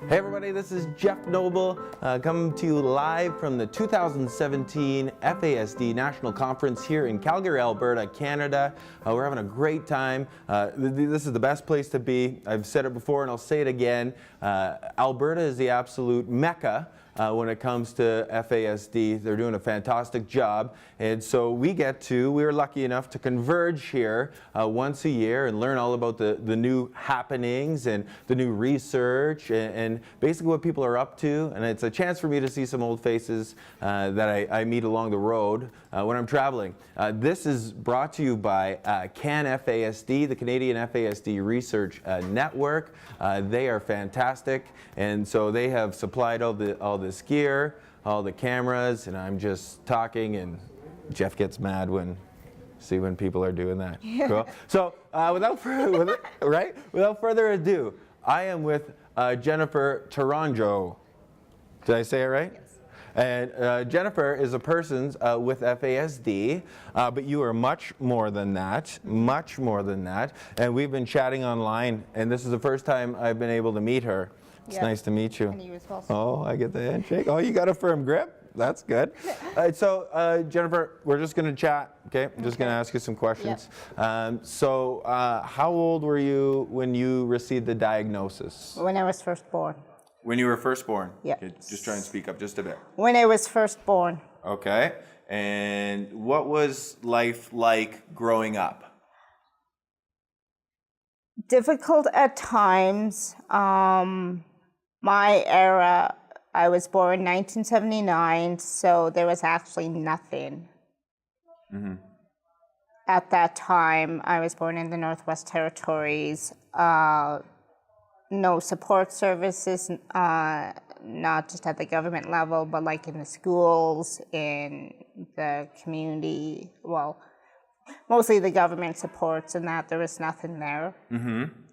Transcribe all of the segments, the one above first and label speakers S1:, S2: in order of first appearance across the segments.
S1: Hey everybody, this is Jeff Noble coming to you live from the 2017 FASD National Conference here in Calgary, Alberta, Canada. We're having a great time. This is the best place to be. I've said it before and I'll say it again. Alberta is the absolute mecca when it comes to FASD. They're doing a fantastic job, and so we're lucky enough to converge here once a year and learn all about the new happenings and the new research and basically what people are up to. And it's a chance for me to see some old faces that I meet along the road when I'm traveling. This is brought to you by CanFASD, the Canadian FASD Research Network. They are fantastic, and so they have supplied all this gear, all the cameras, and I'm just talking, and Jeff gets mad when people are doing that. Cool. So without further ado, I am with Jennifer Tourangeau. Did I say it right? Yes. And Jennifer is a person with FASD, but you are much more than that, and we've been chatting online, and this is the first time I've been able to meet her. It's nice to meet you.
S2: And you as well.
S1: Oh, I get the handshake. Oh, you got a firm grip? That's good. So Jennifer, we're just going to chat, okay? I'm just going to ask you some questions. Yep. How old were you when you received the diagnosis?
S2: When I was first born.
S1: When you were first born?
S2: Yeah.
S1: Okay, just try and speak up just a bit.
S2: When I was first born.
S1: Okay. And what was life like growing up?
S2: Difficult at times. My era, I was born in 1979, so there was actually nothing. Mm-hmm. At that time, I was born in the Northwest Territories. No support services, not just at the government level, but like in the schools, in the community. Well, mostly the government supports, and that there was nothing there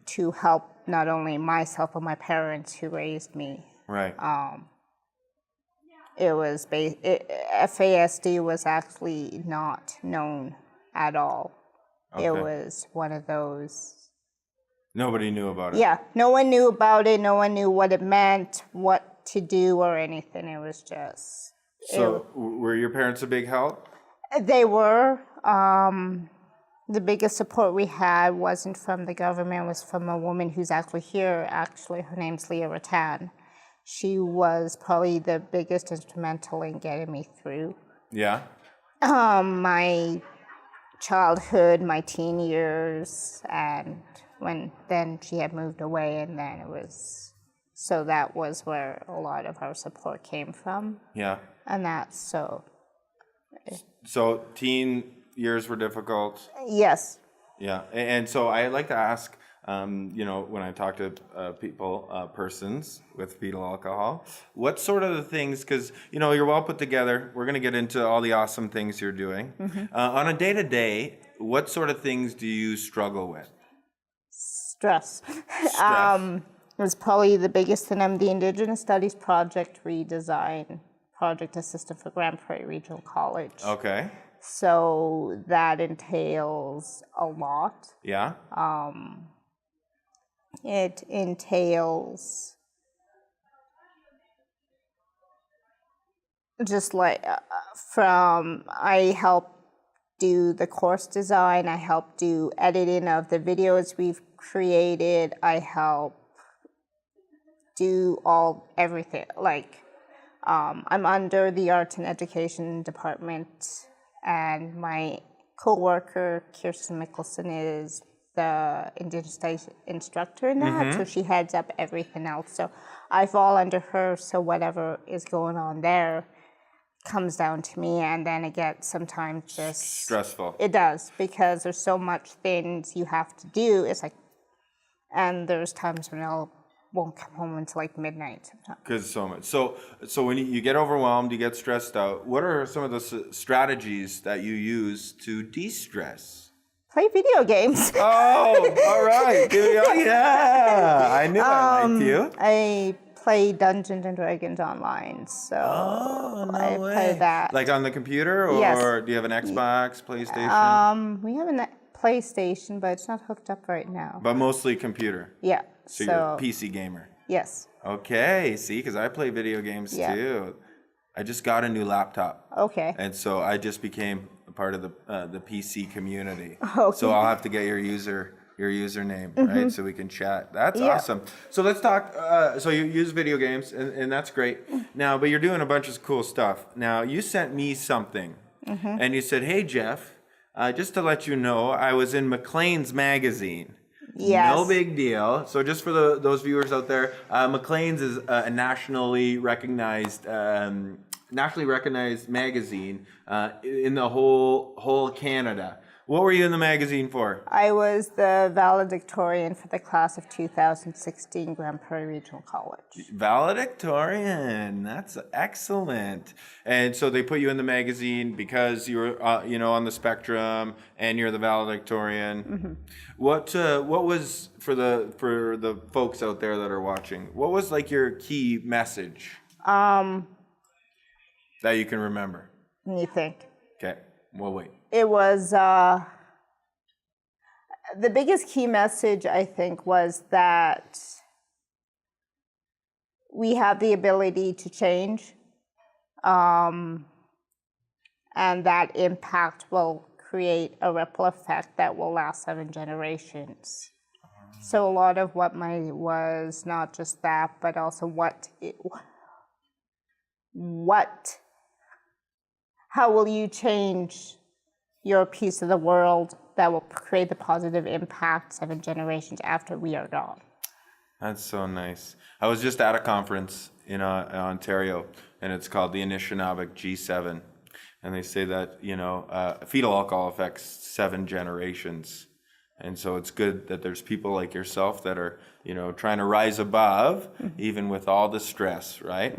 S2: to help not only myself but my parents who raised me.
S1: Right.
S2: FASD was actually not known at all. Okay. It was one of those.
S1: Nobody knew about it.
S2: Yeah, no one knew about it. No one knew what it meant, what to do, or anything. It was just.
S1: So, were your parents a big help?
S2: They were. The biggest support we had wasn't from the government, it was from a woman who's actually here. Actually, her name's Leah Rattan. She was probably the biggest instrumental in getting me through.
S1: Yeah.
S2: My childhood, my teen years, and then she had moved away, and then so that was where a lot of our support came from.
S1: Yeah.
S2: And that's so.
S1: So teen years were difficult.
S2: Yes.
S1: Yeah, and so I like to ask, when I talk to persons with fetal alcohol, what sort of the things, because, you're well put together. We're going to get into all the awesome things you're doing. Mm-hmm. On a day-to-day, what sort of things do you struggle with?
S2: Stress. It was probably the biggest thing. I'm the Indigenous Studies Project Redesign Project Assistant for Grand Prairie Regional College.
S1: Okay.
S2: So that entails a lot.
S1: Yeah.
S2: It entails just like I help do the course design, I help do editing of the videos we've created, I help do everything. I'm under the Arts and Education Department, and my co-worker, Kirsten Mickelson, is the Indigenous Studies instructor in that, so she heads up everything else. So I fall under her, so whatever is going on there comes down to me, and then it gets sometimes just...
S1: stressful.
S2: It does, because there's so much things you have to do. It's like, and there's times when I won't come home until midnight sometimes.
S1: Because so much. So when you get overwhelmed, you get stressed out, what are some of the strategies that you use to de-stress?
S2: Play video games.
S1: Oh, all right. Yeah, I knew I liked you.
S2: I play Dungeons and Dragons online, so I play that.
S1: Like on the computer, or
S2: yes.
S1: Do you have an Xbox, PlayStation?
S2: We have a PlayStation, but it's not hooked up right now.
S1: But mostly computer.
S2: Yeah.
S1: So you're a PC gamer.
S2: Yes.
S1: Okay, see, because I play video games too. I just got a new laptop.
S2: Okay.
S1: And so I just became a part of the PC community.
S2: Okay.
S1: So I'll have to get your username, right? So we can chat. That's awesome. So let's talk. So you use video games, and that's great. Now, but you're doing a bunch of cool stuff. Now, you sent me something, and you said, "Hey, Jeff, just to let you know, I was in Maclean's magazine."
S2: Yes.
S1: No big deal. So just for those viewers out there, Maclean's is a nationally recognized magazine in the whole Canada. What were you in the magazine for?
S2: I was the valedictorian for the class of 2016 Grand Prairie Regional College.
S1: Valedictorian. That's excellent. And so they put you in the magazine because you were, on the spectrum, and you're the valedictorian. What was for the folks out there that are watching? What was like your key message that you can remember?
S2: Let me think.
S1: Okay. Well, wait.
S2: It was the biggest key message, I think, was that we have the ability to change, and that impact will create a ripple effect that will last 7 generations. So a lot of what was not just that, but also how will you change your piece of the world that will create the positive impact 7 generations after we are gone.
S1: That's so nice. I was just at a conference in Ontario, and it's called the Anishinaabe G7. And they say that, fetal alcohol affects 7 generations. And so it's good that there's people like yourself that are, trying to rise above, even with all the stress, right?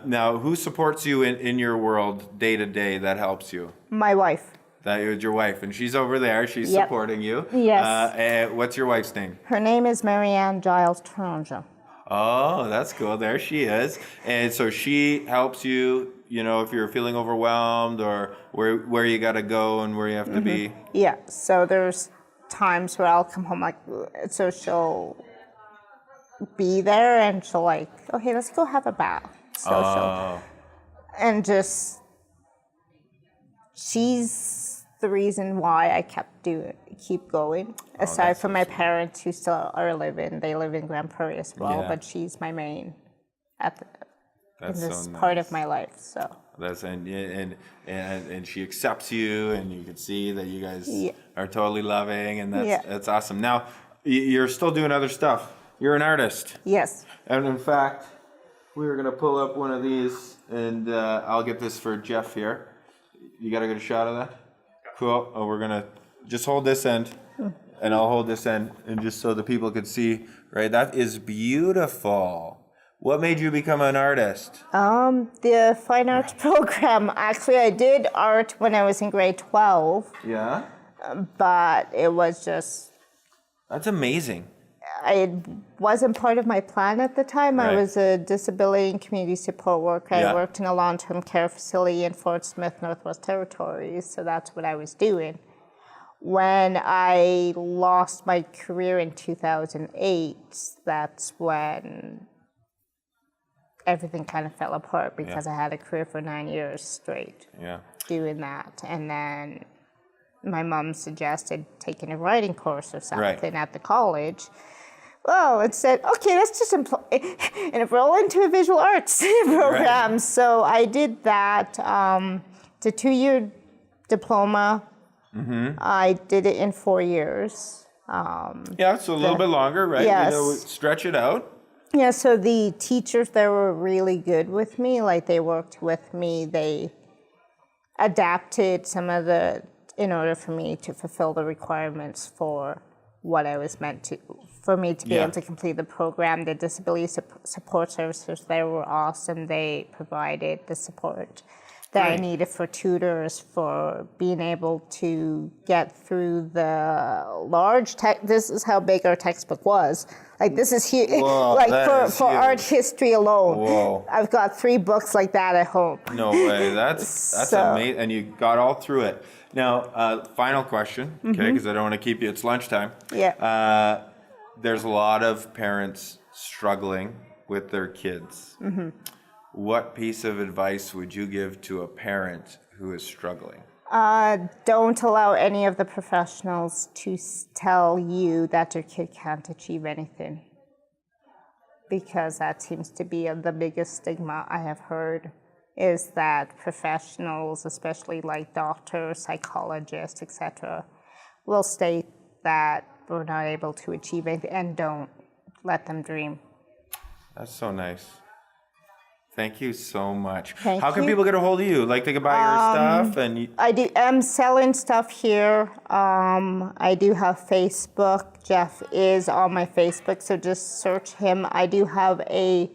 S1: Now, who supports you in your world day to day that helps you?
S2: My wife.
S1: That is your wife, and she's over there. She's supporting you.
S2: Yes.
S1: What's your wife's name?
S2: Her name is Marianne Giles Tourangeau.
S1: Oh, that's cool. There she is. And so she helps you, if you're feeling overwhelmed or where you got to go and where you have to be.
S2: Yeah. So there's times where I'll come home so she'll be there and she'll okay, let's go have a bath. So she's the reason why I keep going. Aside from my parents who still they live in Grand Prairie as well, but she's my main in this part of my life. So
S1: that's and she accepts you, and you can see that you guys are totally loving, and that's awesome. Now you're still doing other stuff. You're an artist.
S2: Yes.
S1: And in fact, we were gonna pull up one of these, and I'll get this for Jeff here. You got a good shot of that? Cool. Oh, we're gonna just hold this end, and I'll hold this end, and just so the people could see. Right, that is beautiful. What made you become an artist?
S2: The fine arts program. Actually, I did art when I was in grade 12.
S1: Yeah.
S2: But it was just.
S1: That's amazing.
S2: It wasn't part of my plan at the time. Right. I was a disability and community support worker. I worked in a long-term care facility in Fort Smith, Northwest Territories, so that's what I was doing. When I lost my career in 2008, that's when everything kind of fell apart because I had a career for 9 years straight doing that. And then my mom suggested taking a writing course or something at the college. Well, it said, okay, let's just enroll into a visual arts program. Right. So I did that. It's a 2-year diploma. I did it in 4 years.
S1: So a little bit longer, right?
S2: Yes.
S1: Stretch it out.
S2: Yeah, so the teachers there were really good with me. They worked with me. They adapted in order for me to fulfill the requirements for what I was meant to, for me to be able to complete the program. The disability support services there were awesome. They provided the support that I needed for tutors, for being able to get through the large this is how big our textbook was. This is huge. For art history alone. Whoa. I've got 3 books like that at home.
S1: No way. That's amazing. And you got all through it. Now, final question, okay, because I don't want to keep you. It's lunchtime.
S2: Yeah.
S1: There's a lot of parents struggling with their kids, what piece of advice would you give to a parent who is struggling?
S2: Don't allow any of the professionals to tell you that your kid can't achieve anything, because that seems to be the biggest stigma I have heard, is that professionals, especially like doctors, psychologists, etc., will state that we're not able to achieve anything, and don't let them dream.
S1: That's so nice. Thank you so much.
S2: Thank
S1: How can
S2: you.
S1: people get a hold of you? Like they can buy your stuff and
S2: I'm selling stuff here. I do have Facebook. Jeff is on my Facebook, so just search him. I do have a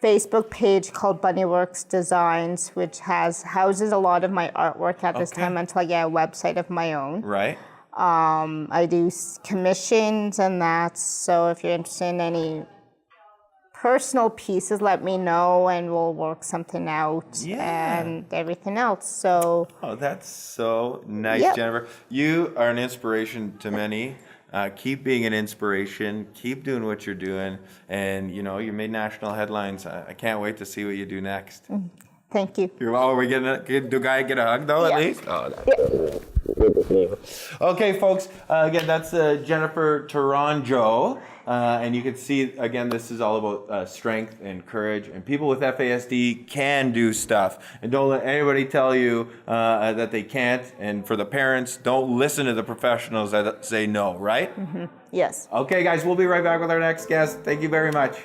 S2: Facebook page called Bunnyworks Designs, which houses a lot of my artwork at this time until I get a website of my own.
S1: right?
S2: I do commissions and that, so if you're interested in any personal pieces, let me know and we'll work something out and everything else. So
S1: Oh, that's so nice, Jennifer. You are an inspiration to many. Keep being an inspiration. Keep doing what you're doing. And, you know, you made national headlines. I can't wait to see what you do next.
S2: thank you.
S1: Are we getting do guy get a hug, though, at least? Oh, okay, folks. Again, that's Jennifer Tourangeau. And you can see, again, this is all about strength and courage. And people with FASD can do stuff. And don't let anybody tell you that they can't. And for the parents, don't listen to the professionals that say no, right?
S2: Yes.
S1: Okay, guys, we'll be right back with our next guest. Thank you very much.